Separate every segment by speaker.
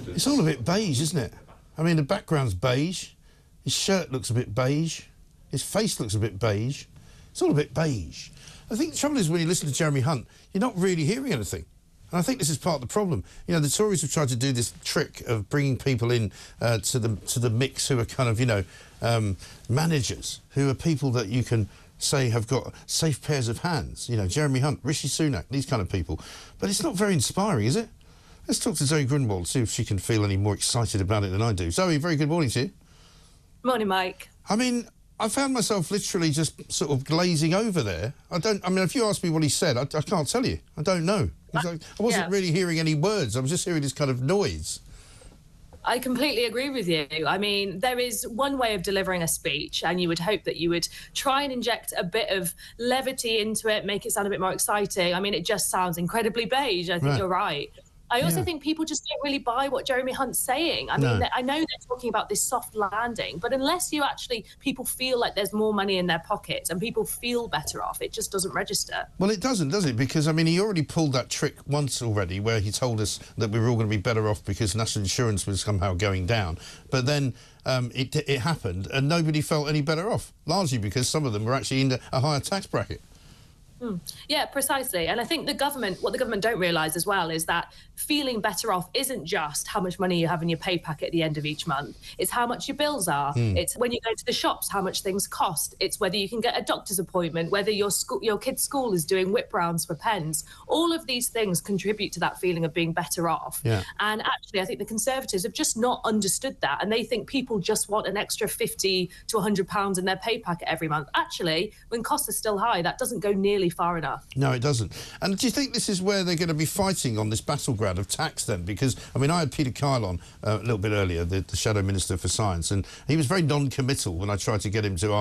Speaker 1: It's all a bit beige, isn't it? I mean, the background's beige. His shirt looks a bit beige. His face looks a bit beige. It's all a bit beige. I think the trouble is when you listen to Jeremy Hunt, you're not really hearing anything. And I think this is part of the problem. You know, the Tories have tried to do this trick of bringing people in to the mix who are kind of, you know, managers, who are people that you can say have got safe pairs of hands. You know, Jeremy Hunt, Rishi Sunak, these kind of people. But it's not very inspiring, is it? Let's talk to Zoe Grunwald, see if she can feel any more excited about it than I do. Zoe, very good morning to you.
Speaker 2: Morning, Mike.
Speaker 1: I mean, I found myself literally just sort of glazing over there. I mean, if you ask me what he said, I can't tell you. I don't know. I wasn't really hearing any words. I was just hearing this kind of noise.
Speaker 2: I completely agree with you. I mean, there is one way of delivering a speech, and you would hope that you would try and inject a bit of levity into it, make it sound a bit more exciting. I mean, it just sounds incredibly beige. I think you're right. I also think people just don't really buy what Jeremy Hunt's saying. I mean, I know they're talking about this soft landing, but unless people feel like there's more money in their pockets and people feel better off, it just doesn't register.
Speaker 1: Well, it doesn't, does it? Because, I mean, he already pulled that trick once already where he told us that we were all going to be better off because national insurance was somehow going down. But then it happened and nobody felt any better off, largely because some of them were actually in a higher tax bracket.
Speaker 2: Yeah, precisely. And I think what the government don't realise as well is that feeling better off isn't just how much money you have in your pay packet at the end of each month. It's how much your bills are. It's when you go to the shops, how much things cost. It's whether you can get a doctor's appointment, whether your kid's school is doing whip rounds for pens. All of these things contribute to that feeling of being better off. Yeah. And actually, I think the Conservatives have just not understood that. And they think people just want an extra £50 to £100 in their pay packet every month. Actually, when costs are still high, that doesn't go nearly far enough. No,
Speaker 1: it doesn't. And do you think this is where they're going to be fighting on this battleground of tax then? Because, I mean, I had Peter Kyle on a little bit earlier, the Shadow Minister for Science, and he was very non-committal when I tried to get him to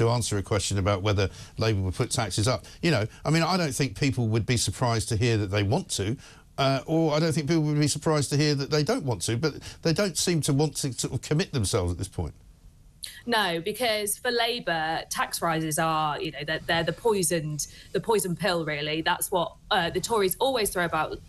Speaker 1: answer a question about whether Labour would put taxes up. You know, I mean, I don't think people would be surprised to hear that they want to, or I don't think people would be surprised to hear that they don't want to, but they don't seem to want to sort of commit themselves at this point.
Speaker 2: No, because for Labour, tax rises are, you know, they're the poison pill, really. That's what the Tories always throw about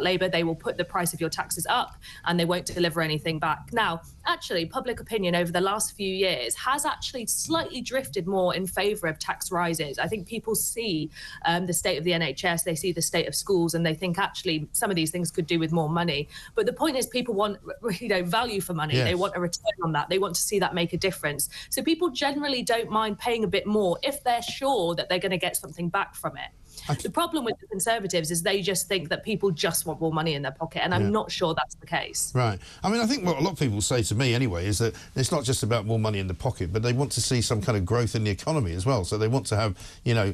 Speaker 2: Labour. They will put the price of your taxes up and they won't deliver anything back. Now, actually, public opinion over the last few years has actually slightly drifted more in favour of tax rises. I think people see the state of the NHS, they see the state of schools, and they think actually some of these things could do with more money. But the point is people want, you know, value for money. Yes. They want a return on that. They want to see that make a difference. So people generally don't mind paying a bit more if they're sure that they're going to get something back from it. The problem with the Conservatives is they just think that people just want more money in their pocket, and I'm not sure that's the case.
Speaker 1: Right. I mean, I think what a lot of people say to me anyway is that it's not just about more money in the pocket, but they want to see some kind of growth in the economy as well. So they want to have, you know,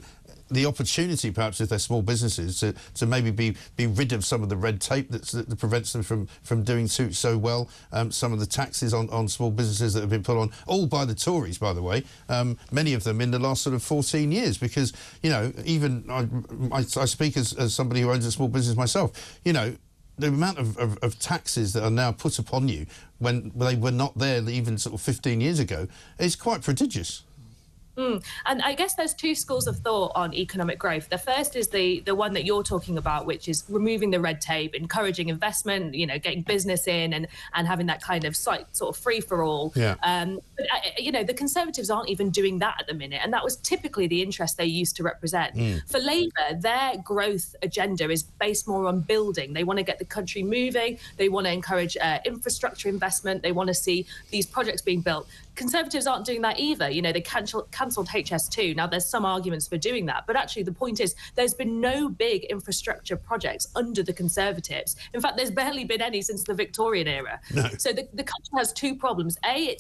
Speaker 1: the opportunity, perhaps, if they're small businesses, to maybe be rid of some of the red tape that prevents them from doing so well. Some of the taxes on small businesses that have been put on, all by the Tories, by the way, many of them in the last sort of 14 years, because, you know, even I speak as somebody who owns a small business myself, you know, the amount of taxes that are now put upon you when they were not there even sort of 15 years ago is quite prodigious.
Speaker 2: And I guess there's two schools of thought on economic growth. The first is the one that you're talking about, which is removing the red tape, encouraging investment, you know, getting business in and having that kind of sort of free-for-all. Yeah. But, you know, the Conservatives aren't even doing that at the minute, and that was typically the interest they used to represent. For Labour, their growth agenda is based more on building. They want to get the country moving. They want to encourage infrastructure investment. They want to see these projects being built. Conservatives aren't doing that either. You know, they cancelled HS2. Now, there's some arguments for doing that, but actually the point is there's been no big infrastructure projects under the Conservatives. In fact, there's barely been any since the Victorian era. No. So the country has two problems. A,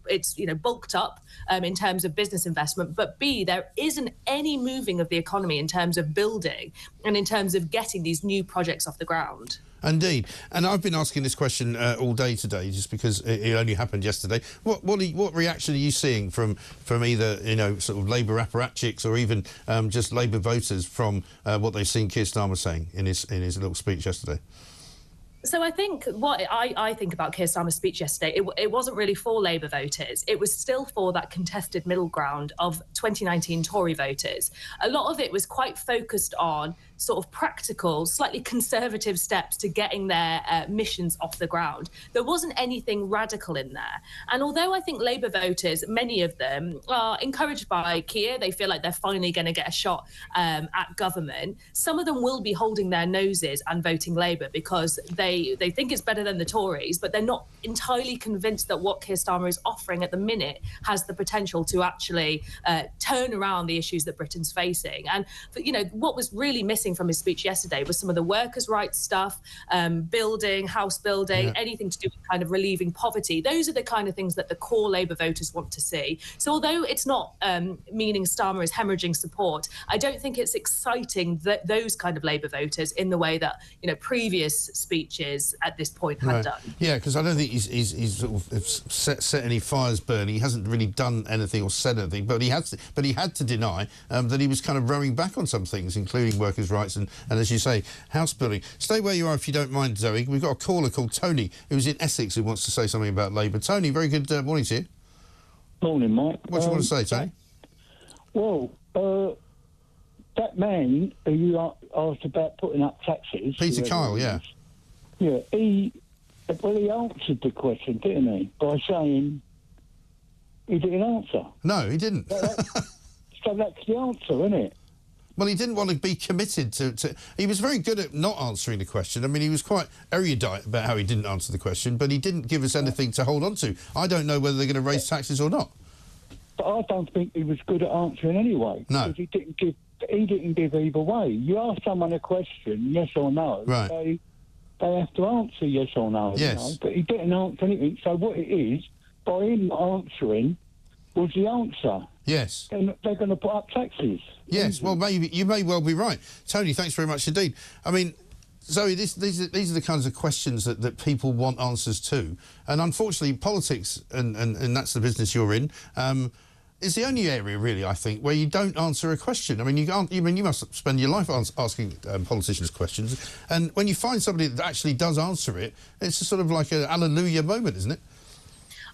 Speaker 2: it's you know, bulked up in terms of business investment, but B, there isn't any moving of the economy in terms of building and in terms of getting these new projects off the ground.
Speaker 1: Indeed. And I've been asking this question all day today, just because it only happened yesterday. What reaction are you seeing from either, you know, sort of Labour apparatchiks or even just Labour voters from what they've seen Keir Starmer saying in his little speech yesterday?
Speaker 2: So I think what I think about Keir Starmer's speech yesterday, it wasn't really for Labour voters. It was still for that contested middle ground of 2019 Tory voters. A lot of it was quite focused on sort of practical, slightly conservative steps to getting their missions off the ground. There wasn't anything radical in there. And although I think Labour voters, many of them, are encouraged by Keir, they feel like they're finally going to get a shot at government, some of them will be holding their noses and voting Labour because they think it's better than the Tories, but they're not entirely convinced that what Keir Starmer is offering at the minute has the potential to actually turn around the issues that Britain's facing. And what was really missing from his speech yesterday was some of the workers' rights stuff, building, house building, anything to do with kind of relieving poverty. Those are the kind of things that the core Labour voters want to see. So although it's not meaning Starmer is hemorrhaging support, I don't think it's exciting that those kind of Labour voters in the way that previous speeches at this point had done.
Speaker 1: Yeah, because I don't think he's sort of set any fires burning. He hasn't really done anything or said anything, but he had to deny that he was kind of rowing back on some things, including workers' rights and as you say, house building. Stay where you are if you don't mind, Zoe. We've got a caller called Tony who's in Essex who wants to say something about Labour. Tony, very good morning to you.
Speaker 3: Morning, Mike.
Speaker 1: What do you want to say, Tony?
Speaker 3: Well, that man who you asked about putting up taxes...
Speaker 1: Peter Kyle, yeah.
Speaker 3: Yeah, he answered the question, didn't he? By saying he didn't answer.
Speaker 1: No, he didn't.
Speaker 3: So that's the answer, isn't it?
Speaker 1: Well, he didn't want to be committed to... He was very good at not answering the question. I mean, he was quite erudite about how he didn't answer the question, but he didn't give us anything to hold on to. I don't know whether they're going to raise taxes or not.
Speaker 3: But I don't think he was good at answering anyway.
Speaker 1: No.
Speaker 3: Because he didn't give either way. You ask someone a question, yes or no,
Speaker 1: right.
Speaker 3: They have to answer yes or no.
Speaker 1: Yes.
Speaker 3: But he didn't answer anything. So what it is, by him not answering, was the answer.
Speaker 1: Yes.
Speaker 3: They're going to put up taxes.
Speaker 1: Yes, well, maybe you may well be right. Tony, thanks very much indeed. I mean, Zoe, these are the kinds of questions that people want answers to. And unfortunately, politics, and that's the business you're in, is the only area, really, I think, where you don't answer a question. I mean, you must spend your life asking politicians questions. And when you find somebody that actually does answer it, it's a sort of like a hallelujah moment, isn't it?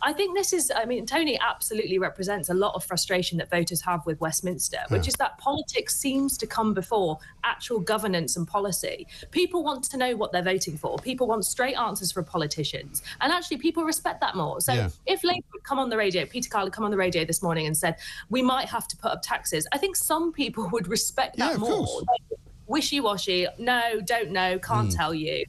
Speaker 2: I think this is, I mean, Tony absolutely represents a lot of frustration that voters have with Westminster, which is that politics seems to come before actual governance and policy. People want to know what they're voting for. People want straight answers from politicians. And actually, people respect that more. So if Labour would come on the radio, Peter Kyle would come on the radio this morning and said, we might have to put up taxes, I think some people would respect that more. Like, wishy-washy, no, don't know, can't tell you.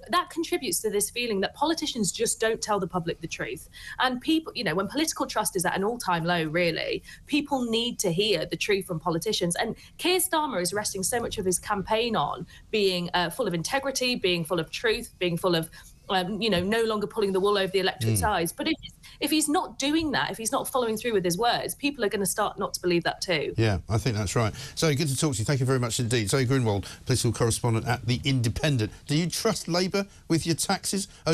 Speaker 2: That contributes to this feeling that politicians just don't tell the public the truth. And people, when political trust is at an all-time low, really, people need to hear the truth from politicians. And Keir Starmer is resting so much of his campaign on being full of integrity, being full of truth, being full of, no longer pulling the wool over the electorate's eyes. But if he's not doing that, if he's not following through with his words, people are going to start not to believe that too. Yeah,
Speaker 1: I think that's right. So good to talk to you. Thank you very much indeed. Zoe Greenwald, political correspondent at The Independent. Do you trust Labour with your taxes?